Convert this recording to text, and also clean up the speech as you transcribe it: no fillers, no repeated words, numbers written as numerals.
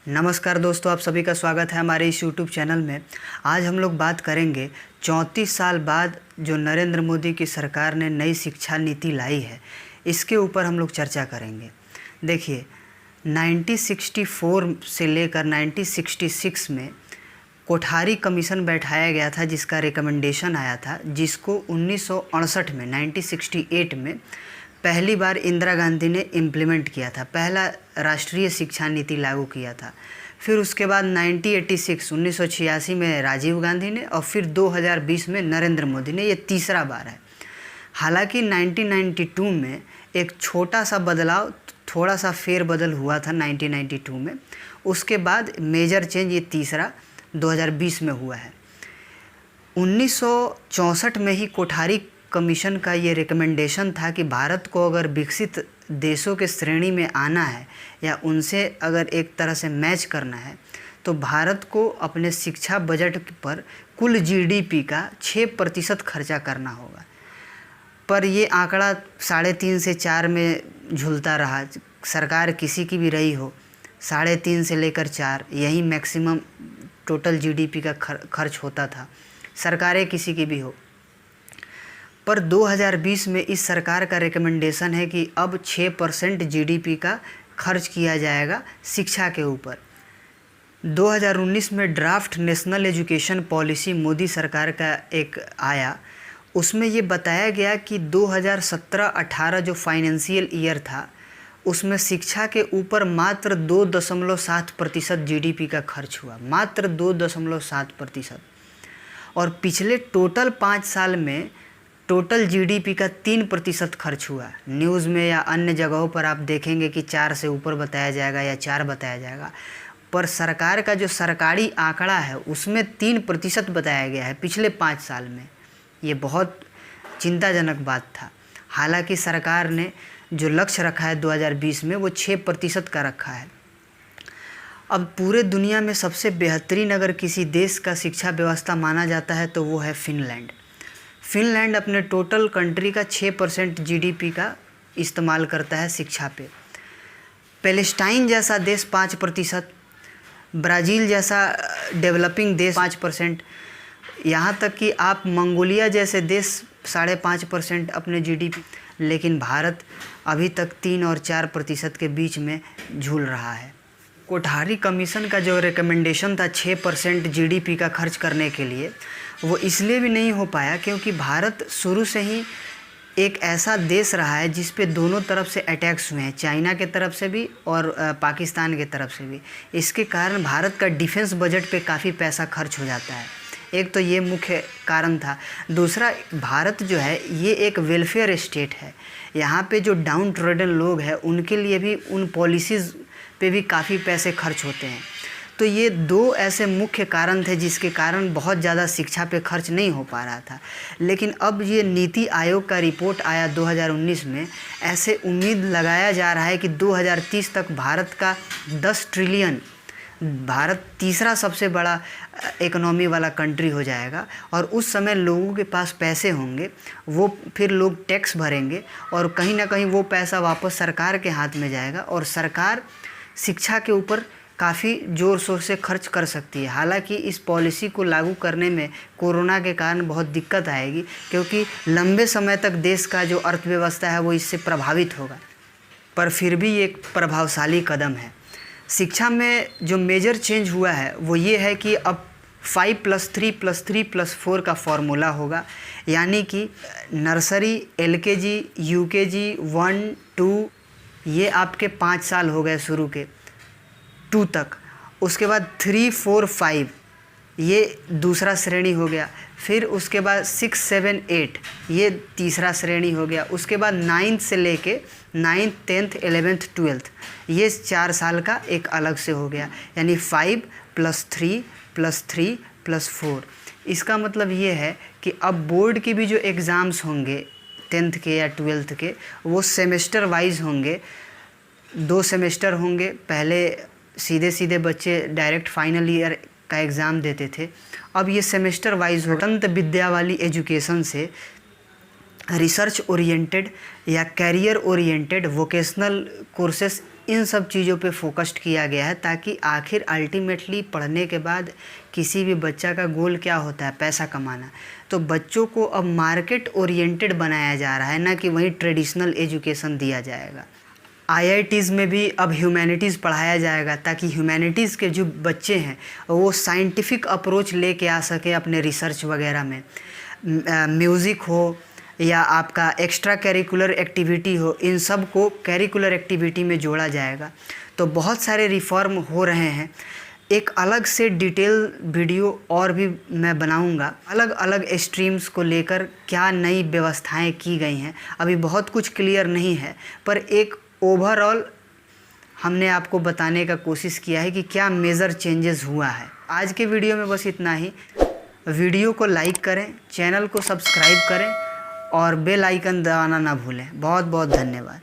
नमस्कार दोस्तों, आप सभी का स्वागत है हमारे इस यूट्यूब चैनल में। आज हम लोग बात करेंगे 34 साल बाद जो नरेंद्र मोदी की सरकार ने नई शिक्षा नीति लाई है, इसके ऊपर हम लोग चर्चा करेंगे। देखिए, 1964 से लेकर 1966 में कोठारी कमीशन बैठाया गया था, जिसका रिकमेंडेशन आया था, जिसको 1968 में 1968 में पहली बार इंदिरा गांधी ने इम्प्लीमेंट किया था, पहला राष्ट्रीय शिक्षा नीति लागू किया था। फिर उसके बाद 1986 में राजीव गांधी ने, और फिर 2020 में नरेंद्र मोदी ने। ये तीसरा बार है। हालांकि 1992 में एक छोटा सा बदलाव, थोड़ा सा फेरबदल हुआ था 1992 में। उसके बाद मेजर चेंज ये तीसरा 2020 में हुआ है। 1964 में ही कोठारी कमीशन का ये रिकमेंडेशन था कि भारत को अगर विकसित देशों के श्रेणी में आना है या उनसे अगर एक तरह से मैच करना है, तो भारत को अपने शिक्षा बजट पर कुल जीडीपी का 6% खर्चा करना होगा। पर ये आंकड़ा 3.5 से 4 में झूलता रहा। सरकार किसी की भी रही हो, 3.5 से लेकर 4 यही मैक्सिमम टोटल जीडीपी का खर्च होता था, सरकारें किसी की भी हो। पर 2020 में इस सरकार का रिकमेंडेशन है कि अब 6% जीडीपी का खर्च किया जाएगा शिक्षा के ऊपर। 2019 में draft national education policy Modi सरकार का एक आया, उसमें ये बताया गया कि 2017-18 जो फाइनेंशियल ईयर था, उसमें शिक्षा के ऊपर मात्र 2.7% जीडीपी का खर्च हुआ, मात्र 2.7%। और पिछले टोटल 5 साल में टोटल जीडीपी का 3% खर्च हुआ। न्यूज़ में या अन्य जगहों पर आप देखेंगे कि 4 से ऊपर बताया जाएगा या 4 बताया जाएगा, पर सरकार का जो सरकारी आंकड़ा है उसमें 3% बताया गया है पिछले 5 साल में। ये बहुत चिंताजनक बात था। हालांकि सरकार ने जो लक्ष्य रखा है 2020 में, वो 6% का रखा है। अब पूरे दुनिया में सबसे बेहतरीन अगर किसी देश का शिक्षा व्यवस्था माना जाता है तो वो है फिनलैंड। फिनलैंड अपने टोटल कंट्री का 6% जीडीपी का इस्तेमाल करता है शिक्षा पे। पैलेस्टाइन जैसा देश 5%, ब्राज़ील जैसा डेवलपिंग देश 5%, यहाँ तक कि आप मंगोलिया जैसे देश 5.5% अपने जीडीपी। लेकिन भारत अभी तक 3 और 4% के बीच में झूल रहा है। कोठारी कमीशन का जो रिकमेंडेशन था 6% जीडीपी का खर्च करने के लिए, वो इसलिए भी नहीं हो पाया क्योंकि भारत शुरू से ही एक ऐसा देश रहा है जिस पे दोनों तरफ से अटैक्स हुए हैं, चाइना के तरफ से भी और पाकिस्तान के तरफ से भी। इसके कारण भारत का डिफेंस बजट पे काफ़ी पैसा खर्च हो जाता है। एक तो ये मुख्य कारण था। दूसरा, भारत जो है ये एक वेलफेयर स्टेट है। यहाँ पे जो डाउन ट्रोडन लोग हैं उनके लिए भी उन पॉलिसीज़ पे भी काफ़ी पैसे खर्च होते हैं। तो ये 2 ऐसे मुख्य कारण थे जिसके कारण बहुत ज़्यादा शिक्षा पे खर्च नहीं हो पा रहा था। लेकिन अब ये नीति आयोग का रिपोर्ट आया 2019 में, ऐसे उम्मीद लगाया जा रहा है कि 2030 तक भारत का 10 ट्रिलियन, भारत तीसरा सबसे बड़ा इकोनॉमी वाला कंट्री हो जाएगा। और उस समय लोगों के पास पैसे होंगे, वो फिर लोग टैक्स भरेंगे और कहीं ना कहीं वो पैसा वापस सरकार के हाथ में जाएगा और सरकार शिक्षा के ऊपर काफ़ी ज़ोर शोर से खर्च कर सकती है। हालांकि इस पॉलिसी को लागू करने में कोरोना के कारण बहुत दिक्कत आएगी, क्योंकि लंबे समय तक देश का जो अर्थव्यवस्था है वो इससे प्रभावित होगा। पर फिर भी ये एक प्रभावशाली कदम है। शिक्षा में जो मेजर चेंज हुआ है वो ये है कि अब 5+3+3+4 का फॉर्मूला होगा। यानी कि नर्सरी, एलकेजी, यूकेजी, 1, 2, ये आपके 5 साल हो गए शुरू के, 2 तक। उसके बाद 3, 4, 5 ये दूसरा श्रेणी हो गया। फिर उसके बाद 6, 7, 8 ये तीसरा श्रेणी हो गया। उसके बाद 9th से लेके 9th, 10th, 11th, 12th ये 4 साल का एक अलग से हो गया। यानी 5+3+3+4। इसका मतलब ये है कि अब बोर्ड के भी जो एग्ज़ाम्स होंगे 10th के या 12th के, वो सेमेस्टर वाइज होंगे। 2 सेमेस्टर होंगे। पहले सीधे बच्चे डायरेक्ट फाइनल ईयर का एग्ज़ाम देते थे, अब ये सेमेस्टर वाइज हो। अंत विद्या वाली एजुकेशन से रिसर्च ओरिएंटेड या कैरियर ओरिएंटेड वोकेशनल कोर्सेस इन सब चीज़ों पे फोकस्ड किया गया है, ताकि आखिर अल्टीमेटली पढ़ने के बाद किसी भी बच्चा का गोल क्या होता है, पैसा कमाना। तो बच्चों को अब मार्केट ओरिएंटेड बनाया जा रहा है, ना कि वहीं ट्रेडिशनल एजुकेशन दिया जाएगा। आईआईटीज़ में भी अब ह्यूमैनिटीज़ पढ़ाया जाएगा, ताकि ह्यूमैनिटीज़ के जो बच्चे हैं वो साइंटिफिक अप्रोच लेके आ सके अपने रिसर्च वगैरह में। म्यूज़िक हो या आपका एक्स्ट्रा करिकुलर एक्टिविटी हो, इन सब को करिकुलर एक्टिविटी में जोड़ा जाएगा। तो बहुत सारे रिफॉर्म हो रहे हैं। एक अलग से डिटेल वीडियो और भी मैं बनाऊंगा, अलग अलग स्ट्रीम्स को लेकर क्या नई व्यवस्थाएं की गई हैं। अभी बहुत कुछ क्लियर नहीं है, पर एक ओवरऑल हमने आपको बताने का कोशिश किया है कि क्या मेजर चेंजेस हुआ है। आज के वीडियो में बस इतना ही। वीडियो को लाइक करें, चैनल को सब्सक्राइब करें और बेल आइकन दबाना ना भूलें। बहुत बहुत धन्यवाद।